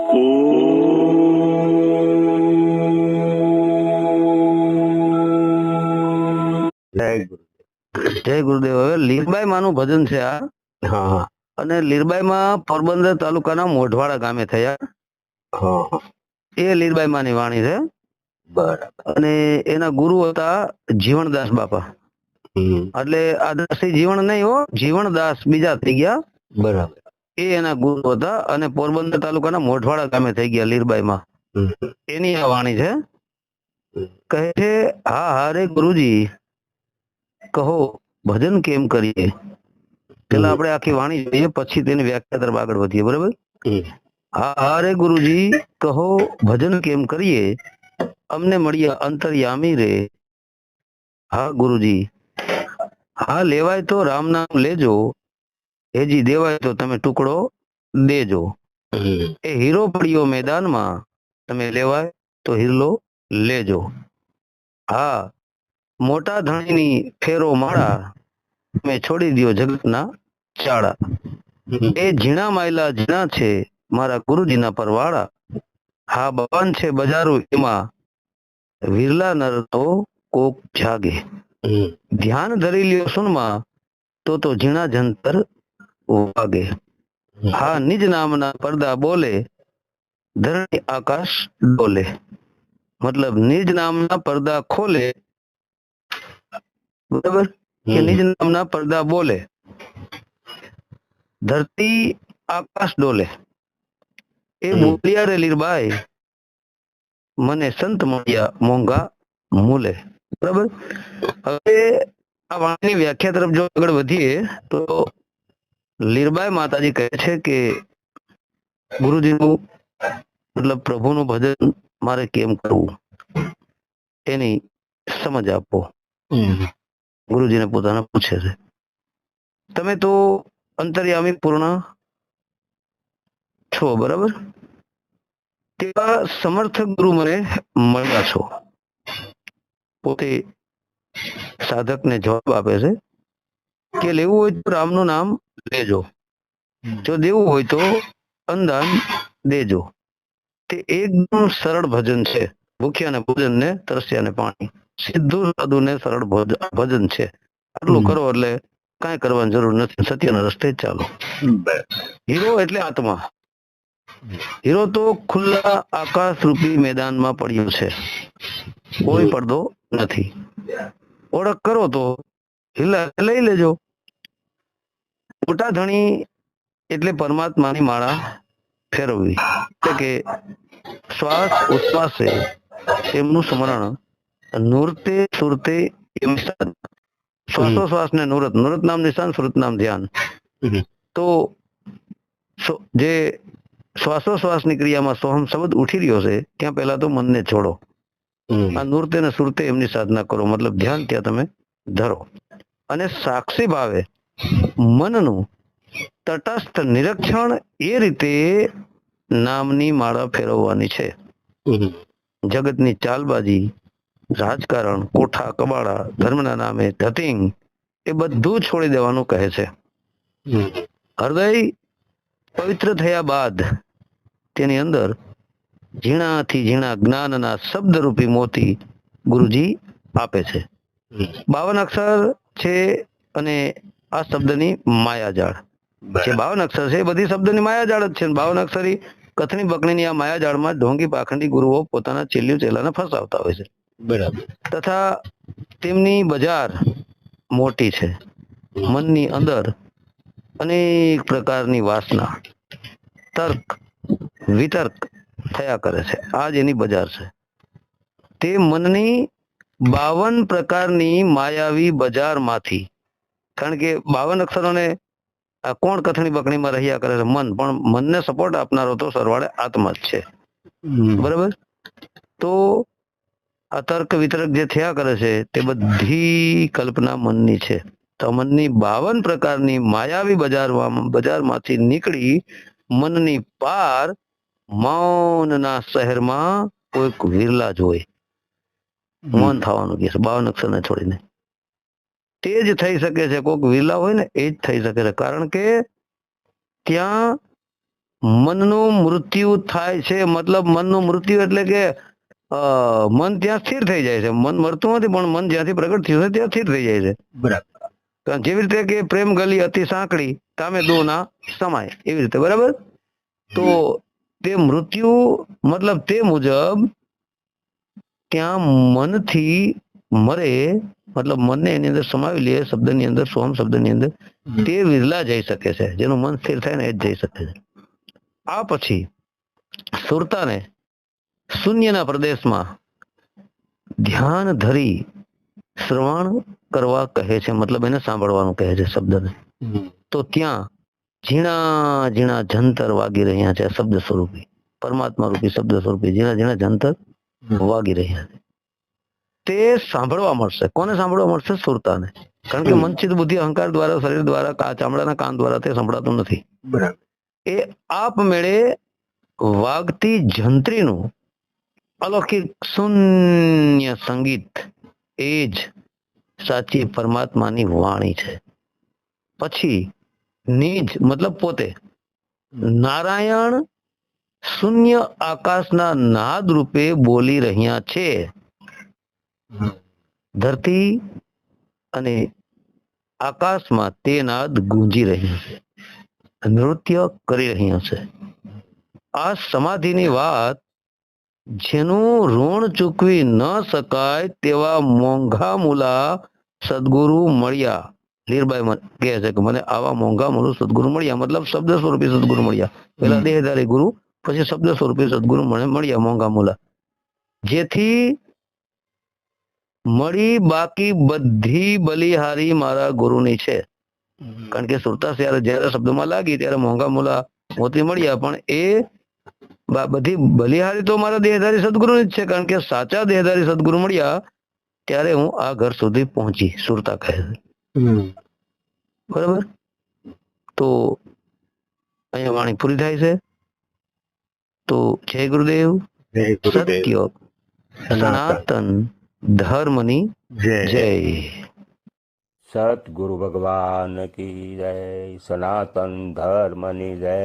જય ગુરુદેવ. હવે લીરબાઈ માનું ભજન છે આ. હા અને લીરબાઈ માં પોરબંદર તાલુકાના મોઢવાડા ગામે થયા. હા એ લીરબાઈ માની વાણી છે. બરાબર. અને એના ગુરુ હતા જીવણદાસ બાપા. એટલે આદર્શી જીવણ નહીં હો, જીવણદાસ બીજા થઈ ગયા. બરાબર. એ એના ગુરુ હતા અને પોરબંદર તાલુકાના મોઢવાડા ગામે થઈ ગયા લીરબાઈ માં. એની આ વાણી છે. કહે છે, હા હારે ગુરુજી કહો ભજન કેમ કરીએ. પેલા આપણે આખી વાણી જોઈએ, પછી તેની વ્યાખ્યા તરફ આગળ વધીએ. બરાબર. હા હારે ગુરુજી કહો ભજન કેમ કરીએ, અમને મળ્યા અંતર્યામી રે. હા ગુરુજી, હા લેવાય તો રામ નામ લેજો, હેજી દેવાય તો તમે ટુકડો દેજો. એ હીરો પડ્યો મેદાનમાં, તમે લેવાય તો હિરલો લેજો. હા મોટા ધણીની ફેરો માળા, તમે છોડી દો જગતના ચાળા. એ ઝીણા માયલા ઝીણા છે મારા ગુરુજીના પરવાળા. હા ભગવાન છે બજારો એમાં, વિરલા નર તો કોક જાગે. ધ્યાન ધરી લ્યો સુનમાં, તો ઝીણા જંતર વાગે. હા નિજ નામના પડદા બોલે, ધરણી આકાશ ડોલે. મતલબ નિજ નામના પડદા ખોલે. બરાબર. કે નિજ નામના પડદા બોલે, ધરતી આકાશ ડોલે. એ બોલ્યા રે લીરબાઈ, મને સંત મળ્યા મોંઘા મૂલે. બરાબર. હવે આ વાણીની વ્યાખ્યા તરફ જો આગળ વધીએ તો લીરબાઈ માતાજી કહે છે કે ગુરુજીનું મતલબ પ્રભુનું ભજન મારે કેમ કરવું, એની સમજ આપો. ગુરુજીને પોતાને પૂછે છે. તમે તો અંતર્યામી પૂર્ણ છો, બરાબર. તેવા સમર્થ ગુરુ મને મળ્યા છો. પોતે સાધકને જવાબ આપે છે કે લેવું હોય તો રામનું નામ લેજો, જો દેવું હોય તો અંદાન દેજો. તે એકદમ સરળ ભજન છે. ભૂખ્યા ને ભોજન ને તરસ્યા ને પાણી, સીધું સાદું ને સરળ ભજન છે. આટલું કરો એટલે કાંઈ કરવાની જરૂર નથી, સત્યના રસ્તે ચાલો. હીરો એટલે આત્મા. હીરો તો ખુલ્લા આકાશ રૂપી મેદાનમાં પડ્યો છે, કોઈ પડદો નથી. ઓળખ કરો તો હિલા લઈ લેજો. મોટા ધણી એટલે પરમાત્માની માળા ફેરવવી, એટલે કે શ્વાસ ઉચ્છ્વાસે એમનું સ્મરણ, નૂરતે સુરતે એમની સાધના. શ્વાસોશ્વાસ ને નૂરત, નૂરત નામ નિશાન, સુરત નામ ધ્યાન. તો જે શ્વાસોશ્વાસની ક્રિયામાં સોહમ શબ્દ ઉઠી રહ્યો છે, ત્યાં પહેલા તો મનને છોડો. આ નૂરતે ને સુરતે એમની સાધના કરો, મતલબ ધ્યાન ત્યાં તમે ધરો. અને સાક્ષી ભાવે મનનું તટસ્થ નિરીક્ષણ એ રીતે નામની માળા ફેરવવાની છે. જગતની ચાલબાજી, રાજકારણ, કોઠા કબાડા, ધર્મના નામે ધતિંગ, એ બધું છોડી દેવાનું કહે છે. હૃદય પવિત્ર થયા બાદ તેની અંદર ઝીણાથી ઝીણા જ્ઞાનના શબ્દરૂપી મોતી ગુરુજી આપે છે. 52 અક્ષર છે અને આ શબ્દની માયાજાળ જે 52 અક્ષર છે એ બધી શબ્દની માયાજાળ જ છે. 52 અક્ષરી કથની બકણીની આ માયાજાળમાં ઢોંગી પાખંડી ગુરુઓ પોતાના ચેલ્યું ચેલાને ફસાવતા હોય છે. બરાબર. તથા તેમની બજાર મોટી છે. મનની અંદર અનેક પ્રકારની વાસના, તર્ક વિતર્ક થયા કરે છે. આ જ એની બજાર છે. તે મનની 52 પ્રકારની માયાવી બજારમાંથી, કારણ કે 52 અક્ષરોને આ કોણ કથણી બકણીમાં રહ્યા કરે છે? મન. પણ મનને સપોર્ટ આપનારો તો સરવાળે આત્મા જ છે. બરાબર. તો આ તર્ક વિતર્ક જે થયા કરે છે તે બધી કલ્પના મનની છે. તો મનની 52 પ્રકારની માયાવી બજારમાંથી નીકળી મનની પાર મૌનના શહેરમાં કોઈક વિરલા જ હોય. મૌન થવાનું કે છે 52 અક્ષરને છોડીને. તે જ થઈ શકે છે. કોઈક વિરલા હોય ને એ જ થઈ શકે છે. કારણ કે ત્યાં મનનું મૃત્યુ થાય છે, મતલબ મનનું મૃત્યુ એટલે કે મન ત્યાં સ્થિર થઈ જાય છે. મન મરતું નથી, પણ મન જ્યાંથી પ્રગટ થયું છે ત્યાં સ્થિર થઈ જાય છે. બરાબર. કારણ જેવી રીતે કે પ્રેમ ગલી અતિ સાંકડી, તામે દો ના સમાય, એવી રીતે. બરાબર. તો તે મૃત્યુ મતલબ તે મુજબ ત્યાં મનથી મરે, મતલબ મનને એની અંદર સમાવી લે શબ્દની અંદર, સોહમ શબ્દની અંદર, તે વિરલા જઈ શકે છે. જેનું મન સ્થિર થાય ને એ જ જઈ શકે છે. આ પછી સુરતાને શૂન્યના પ્રદેશમાં ધ્યાન ધરી શ્રવણ કરવા કહે છે, મતલબ એને સાંભળવાનું કહે છે શબ્દને. તો ત્યાં ઝીણા ઝીણા જંતર વાગી રહ્યા છે, શબ્દ સ્વરૂપી, પરમાત્મા રૂપી શબ્દ સ્વરૂપી ઝીણા ઝીણા જંતર વાગી રહ્યા છે. તે સાંભળવા મળશે. કોને સાંભળવા મળશે? સુરતાને. કારણ કે મનચિત બુદ્ધિ અહંકાર દ્વારા, શરીર દ્વારા, ચામડાના કાન દ્વારા તે સંભળાતું નથી. બરાબર. એ આપમેળે વાગતી જંત્રીનું અલૌકિક શૂન્ય સંગીત એ જ સાચી પરમાત્માની વાણી છે. પછી નિજ મતલબ પોતે નારાયણ શૂન્ય આકાશના નાદ રૂપે બોલી રહ્યા છે. ધરતી અને આકાશમાં તે નાદ ગુંજી રહ્યો છે, નૃત્ય કરી રહ્યો છે. આ સમાધિની વાત જેનું ઋણ ચૂકવી ન શકાય તેવા મોંઘા મૂલા સદગુરુ મળ્યા. લીરબાઈ કહે છે કે મને આવા મોંઘા મૂલું સદગુરુ મળ્યા, મતલબ શબ્દ સ્વરૂપી સદગુરુ મળ્યા. પેલા દેહધારી ગુરુ, પછી શબ્દ સ્વરૂપી સદગુરુ મને મળ્યા, મોંઘા મૂલા. જેથી મળી બાકી બધી બલિહારી મારા ગુરુની છે. કારણ કે સુરતા જ્યારે શબ્દમાં લાગી ત્યારે મોંઘા મૂલા મોતી મળ્યા, પણ એ બધી બલિહારી તો મારા દેહધારી સદગુરુની જ છે. કારણ કે સાચા દેહધારી સદગુરુ મળ્યા ત્યારે હું આ ઘર સુધી પહોંચી, સુરતા કહે છે. બરાબર. તો અહીંયા વાણી પૂરી થાય છે. તો જય ગુરુદેવ. સત્ય સનાતન ધર્મની જય. સતગુરુ ભગવાન કી જય. સનાતન ધર્મની જય.